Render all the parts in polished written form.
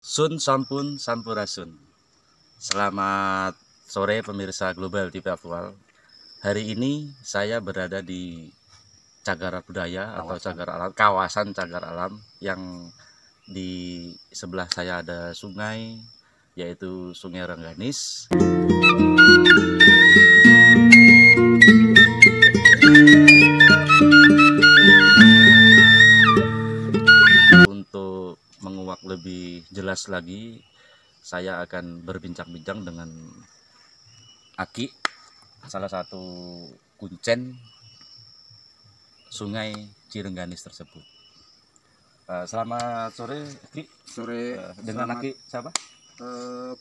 Sun sampun sampurasun. Selamat sore pemirsa Global TV Aktual. Hari ini saya berada di Cagar Budaya atau Cagar Alam, kawasan Cagar Alam, yang di sebelah saya ada sungai, yaitu Sungai Rengganis. Untuk menguak lebih jelas lagi, saya akan berbincang-bincang dengan Aki, salah satu kuncen Sungai Cirengganis tersebut. Selamat sore, Aki. Sore. Dengan Aki siapa?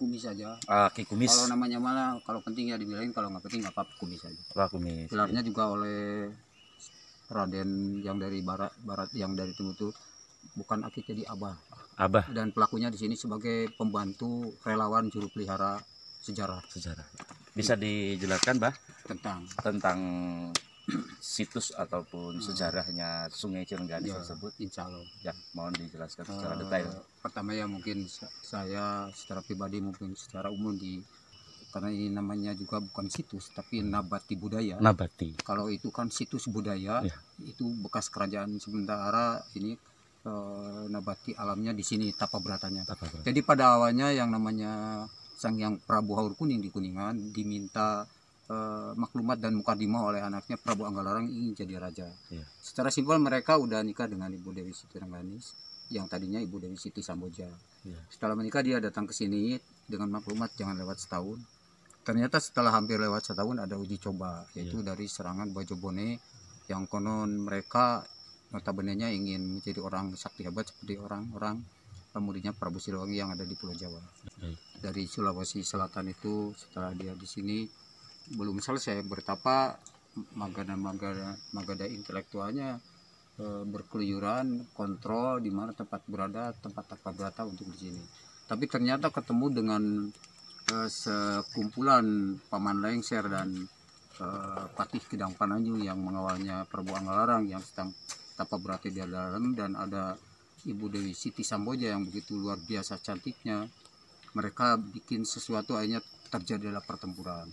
Kumis saja. Aki Kumis. Kalau namanya mana, kalau penting ya dibilangin, kalau nggak penting nggak apa-apa, Kumis saja. Wah, Kumis. Gelarnya juga oleh Raden yang dari barat yang dari timur itu bukan Aki, jadi Abah. Abah. Dan pelakunya di sini sebagai pembantu relawan juru pelihara sejarah. Bisa dijelaskan, Bah, tentang situs ataupun sejarahnya Sungai Cirengganis ya, tersebut? Insya Allah. Ya, mohon dijelaskan secara detail. Pertama ya mungkin saya secara pribadi, mungkin secara umum, karena ini namanya juga bukan situs tapi nabati budaya. Nabati. Kalau itu kan situs budaya, ya. Itu bekas kerajaan sementara. Ini nabati alamnya di sini, tapa beratanya. Jadi pada awalnya yang namanya Sang Hyang Prabu Haur Kuning di Kuningan diminta maklumat dan mukadimah oleh anaknya Prabu Anggalarang ingin jadi raja. Ya. Secara simpel mereka udah nikah dengan Ibu Dewi Siti Rengganis yang tadinya Ibu Dewi Siti Samboja. Ya. Setelah menikah dia datang ke sini dengan maklumat jangan lewat setahun. Ternyata setelah hampir lewat setahun ada uji coba, yaitu dari serangan Bajobone yang konon mereka notabene-nya ingin menjadi orang sakti hebat seperti orang-orang muridnya Prabu Siliwangi yang ada di Pulau Jawa. Dari Sulawesi Selatan itu setelah dia di sini belum selesai bertapa, magada intelektualnya berkeluyuran kontrol di mana tempat berada, tempat tapa berata untuk di sini. Tapi ternyata ketemu dengan sekumpulan Paman Lengser dan Patih Kedang Pananjung yang mengawalnya Prabu Anggalarang yang sedang tapa berata di dalam, dan ada Ibu Dewi Siti Samboja yang begitu luar biasa cantiknya. Mereka bikin sesuatu, akhirnya terjadilah pertempuran.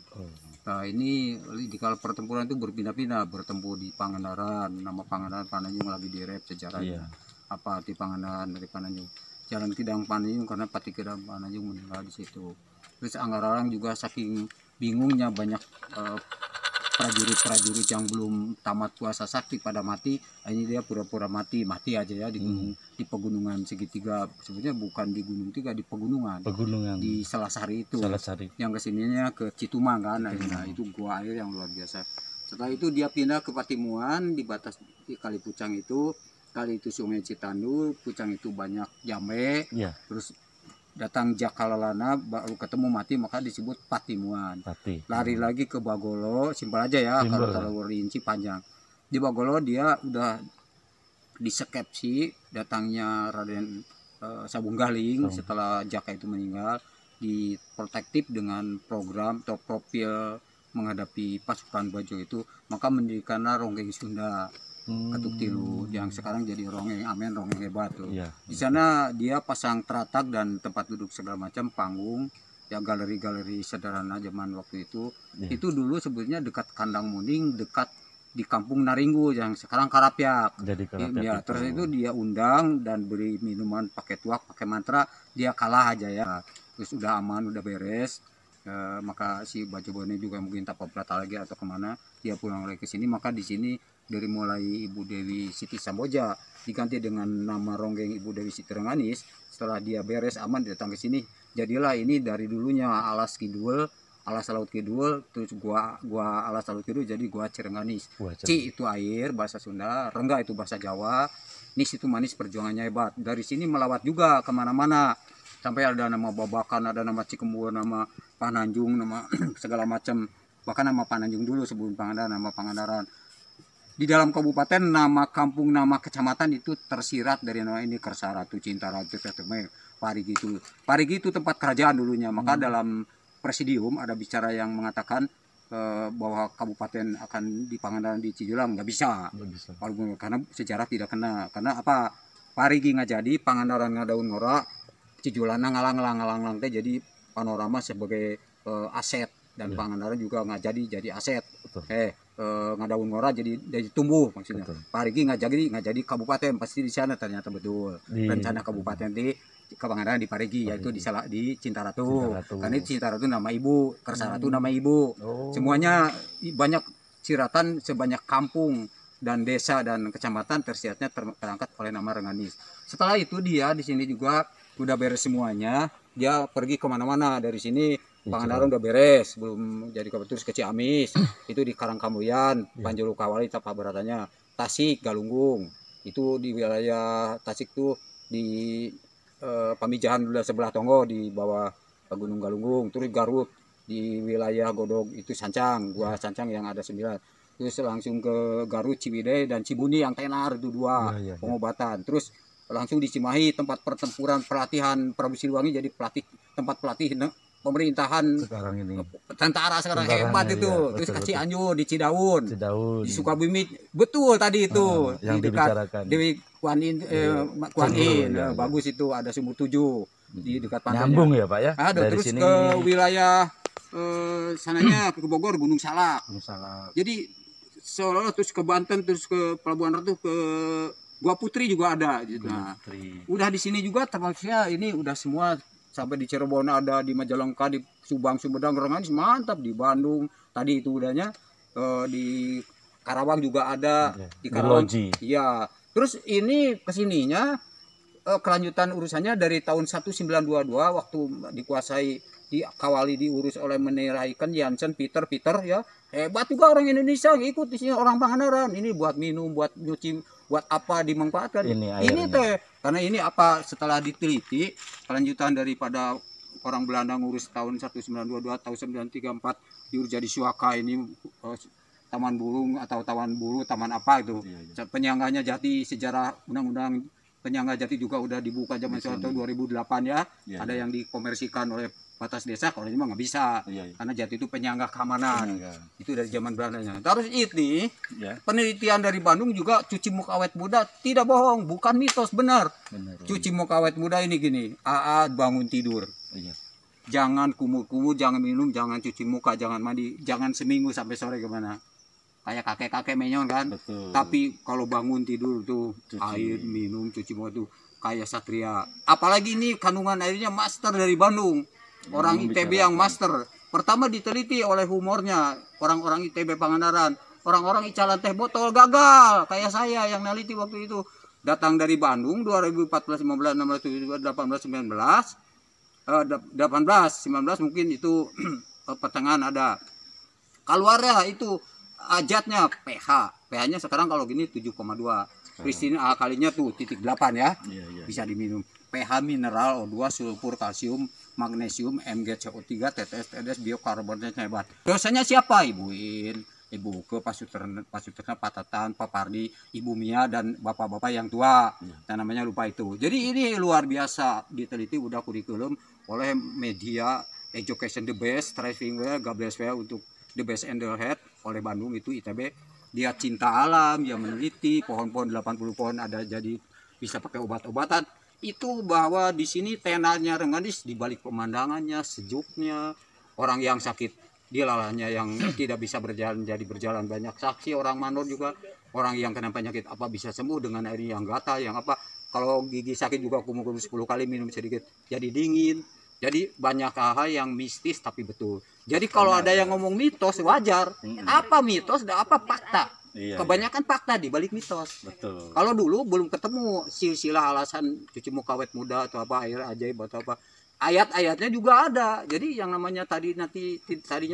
Nah ini di kala pertempuran itu berpindah-pindah, bertempur di Pangandaran, nama Pangandaran Pananjung lagi direp sejarahnya. Apa arti Pangandaran dari Pananjung? Jalan Kedang Pananjung karena Patih Kedang Pananjung meninggal di situ. Terus Anggalarang juga saking bingungnya banyak prajurit-prajurit yang belum tamat puasa sakti pada mati, akhirnya dia pura-pura mati aja ya di gunung, di pegunungan segitiga, sebetulnya bukan di Gunung Tiga, di pegunungan di Selasari itu. Yang kesininya ke Citumang kan. Nah itu gua air yang luar biasa. Setelah itu dia pindah ke Patimuan di batas di Kali Pucang itu. Kali itu Sungai Citandu, Pucang itu banyak jambe. Terus datang Jakalalana, baru ketemu mati, maka disebut Patimuan. Lari lagi ke Bagolo, simpel aja ya, kalau rinci panjang. Di Bagolo dia udah disepsi datangnya Raden Sabunggaling setelah Jaka itu meninggal, diprotektif dengan program atau profil menghadapi pasukan Bajo itu, maka mendirikanlah Ronggeng Sunda. Ketuk Tilu yang sekarang jadi Ronggeng Amen, Ronggeng Hebat tuh. Di sana dia pasang teratak dan tempat duduk segala macam, panggung, ya galeri-galeri sederhana zaman waktu itu. Itu dulu sebetulnya dekat Kandang Muning, dekat di Kampung Naringgu yang sekarang Karapyak. Ya, terus itu dia undang dan beri minuman pakai tuak, pakai mantra, dia kalah aja ya. Terus udah aman, udah beres. Maka si Bajobone juga mungkin tapa berata lagi atau kemana, dia pulang lagi ke sini. Maka di sini dari mulai Ibu Dewi Siti Samboja diganti dengan nama Ronggeng Ibu Dewi Siti Rengganis. Setelah dia beres aman, dia datang ke sini, jadilah ini dari dulunya Alas Kidul, Alas Laut Kidul, terus gua Alas Laut Kidul jadi gua Cirengganis. Ci itu air bahasa Sunda, Rengga itu bahasa Jawa, Nis itu manis, perjuangannya hebat. Dari sini melawat juga kemana-mana, sampai ada nama Babakan, ada nama Cikembur, nama Pananjung, nama segala macam. Bahkan nama Pananjung dulu sebelum Pangandaran, nama Pangandaran. Di dalam kabupaten nama kampung, nama kecamatan itu tersirat dari nama ini, Kersaratu, Cintaratu, Parigi itu. Parigi itu tempat kerajaan dulunya. Maka dalam presidium ada bicara yang mengatakan bahwa kabupaten akan di Pangandaran di Cijulang, nggak bisa. Karena sejarah tidak kena. Karena apa? Parigi nggak jadi, Pangandaran nggak daun ngorak, Cijulana ngalang teh jadi panorama sebagai aset dan Pangandaran juga nggak jadi aset. Ngadaun Ngora jadi tumbuh maksudnya. Parigi nggak jadi kabupaten, pasti di sana ternyata betul. Rencana kabupaten di Pangandaran di Parigi, yaitu di Cintaratu. Karena Cintaratu nama ibu, Kersaratu nama ibu. Semuanya banyak ciratan sebanyak kampung dan desa dan kecamatan tersiratnya terangkat oleh nama Renganis. Setelah itu dia di sini juga udah beres semuanya, dia pergi kemana-mana dari sini. Pangandaran udah beres, belum jadi kabupaten, terus ke Ciamis, itu di Karangkamboyan, Panjalu Kawali, Tapa Beratanya, Tasik, Galunggung, itu di wilayah Tasik tuh di Pamijahan dulu sebelah Tonggo di bawah Gunung Galunggung, terus Garut di wilayah Godog itu Sancang, gua Sancang yang ada 9, terus langsung ke Garut, Ciwidey dan Cibuni yang tenar itu 2 pengobatan, terus langsung di Cimahi tempat pertempuran pelatihan Prabu Siliwangi jadi tempat pelatih pemerintahan sekarang ini, tentara sekarang hebat itu. Terus ke Cianjur di Cidaun, di Sukabumi, betul tadi itu yang di dekat dibicarakan Dewi Kuanin, bagus itu, ada Sumur 7 di dekat pantai. Nyambung ya Pak ya. Ada terus sini ke wilayah sananya ke Bogor, Gunung Salak. Jadi seolah-olah terus ke Banten, terus ke Pelabuhan Ratu, ke Gua Putri juga ada. Nah, udah di sini juga termasuknya ini udah semua. Sampai di Cirebon ada, di Majalengka, di Subang, Sumedang, Renganis, mantap. Di Bandung tadi itu udahnya, di Karawang juga ada, di Karawang. Iya. Terus ini kesininya kelanjutan urusannya dari tahun 1922 waktu dikuasai dikawali diurus oleh Meniraikan Jansen Peter ya. Hebat juga orang Indonesia ikut di sini, orang Pangandaran. Ini buat minum, buat nyuci, buat apa dimanfaatkan. Ini teh karena ini apa setelah diteliti kelanjutan daripada orang Belanda ngurus tahun 1922 tahun 1934 diurus jadi Suaka ini taman burung atau taman apa itu. Penyangganya Jati, sejarah undang-undang penyangga Jati juga udah dibuka zaman Soeharto 2008 ya. Ada yang dikomersikan oleh batas desa, kalau ini mah nggak bisa, karena Jati itu penyangga keamanan, itu dari zaman Belandanya. Terus ini penelitian dari Bandung juga cuci muka awet muda tidak bohong, bukan mitos, benar. Cuci muka awet muda ini gini, bangun tidur, jangan kumur-kumur, jangan minum, jangan cuci muka, jangan mandi, jangan seminggu sampai sore kemana, kayak kakek-kakek menyon kan. Tapi kalau bangun tidur tuh air minum, cuci muka tuh kayak satria. Apalagi ini kandungan airnya master dari Bandung. Orang ITB yang master pertama diteliti oleh humornya orang-orang ITB Pangandaran, orang-orang icalan teh botol gagal kayak saya yang neliti waktu itu, datang dari Bandung 2014, 15, 16, 17, 18, 19 mungkin itu pertengahan ada keluarnya itu ajatnya pH-nya sekarang kalau gini 7,2, Kristina kalinya tuh 0,8 ya, bisa diminum. pH mineral O2, sulfur, kalsium, magnesium, MgCO3, TTS, TDS, biokarbonatnya hebat. Dosanya siapa? Ibuin, Ibu ke Pasuterna, Patatan, Pak Pardi, Ibu Mia dan bapak-bapak yang tua. Dan namanya lupa itu. Jadi ini luar biasa diteliti udah kurikulum oleh media Education the Best, Striving Well, Gabriel untuk The Best and the Head oleh Bandung itu ITB. Dia cinta alam, dia meneliti pohon-pohon 80 pohon ada jadi bisa pakai obat-obatan. Itu bahwa di sini tenarnya Renganis di balik pemandangannya, sejuknya, orang yang sakit dilalahnya yang tidak bisa berjalan jadi berjalan, banyak saksi orang Manor juga, orang yang kena penyakit apa bisa sembuh dengan air yang gatal, yang apa kalau gigi sakit juga kumur-kumur 10 kali minum sedikit jadi dingin. Jadi banyak hal yang mistis tapi betul. Jadi kalau ada yang ngomong mitos wajar. Apa mitos dan apa fakta? Kebanyakan fakta di balik mitos. Betul. Kalau dulu belum ketemu silsilah alasan cuci muka awet muda atau apa air ajaib atau apa. Ayat-ayatnya juga ada. Jadi yang namanya tadinya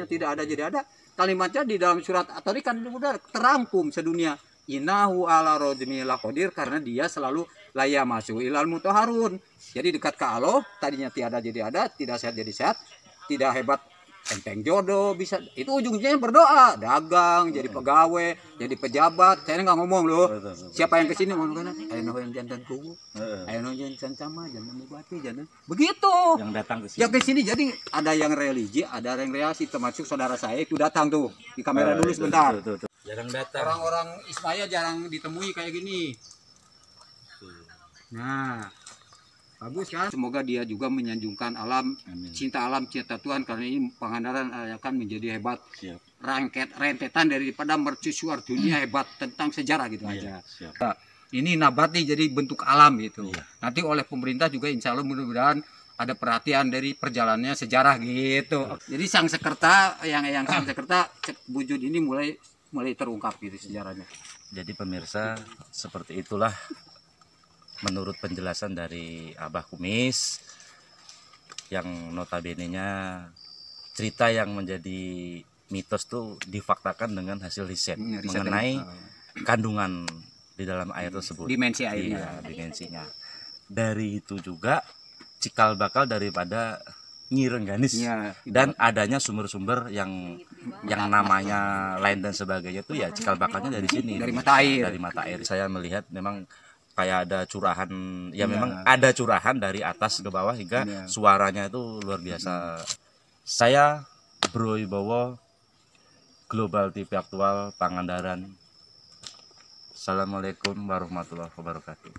tidak ada jadi ada. Kalimatnya di dalam surat At-Tariq kan sudah terangkum sedunia. Innahu ala rodmi laqadir, karena dia selalu laya masuk ilal mutahharun. Jadi dekat ke Allah, tadinya tiada jadi ada, tidak sehat jadi sehat, tidak hebat enteng jodoh bisa, itu ujungnya berdoa, dagang, jadi pegawai, jadi pejabat. Saya nggak ngomong loh. Siapa yang kesini ngomong kan? Ayo yang jantan kubu, ayo jantan sama, jantan bupati, jantan begitu. Yang datang ke sini. Yang kesini jadi ada yang religi, ada yang reaksi, termasuk saudara saya itu datang tuh di kamera dulu sebentar. Jarang datang. Orang-orang Ismaya jarang ditemui kayak gini. Nah, Bagus kan? Semoga dia juga menyanjungkan alam, cinta Tuhan, karena ini Pangandaran akan menjadi hebat. Siap. Rentetan daripada mercusuar dunia hebat tentang sejarah gitu aja. Siap. Nah, ini nabati jadi bentuk alam gitu. Iya. Nanti oleh pemerintah juga insya Allah mudah-mudahan ada perhatian dari perjalanannya sejarah gitu. Jadi Sang Sekerta yang Sang Sekerta wujud ini mulai terungkap gitu sejarahnya. Jadi pemirsa, seperti itulah menurut penjelasan dari Abah Kumis yang notabene-nya cerita yang menjadi mitos tuh difaktakan dengan hasil riset mengenai kandungan di dalam air tersebut, dimensi airnya, dimensinya. Dari itu juga cikal bakal daripada Nyi Rengganis ya, dan adanya sumber-sumber yang namanya lain dan sebagainya itu ya cikal bakalnya dari sini, dari mata air. Dari mata air. Saya melihat memang kayak ada curahan, ya memang ada curahan dari atas ke bawah hingga suaranya itu luar biasa. Saya Bro Wibowo, Global TV Aktual, Pangandaran. Assalamualaikum warahmatullahi wabarakatuh.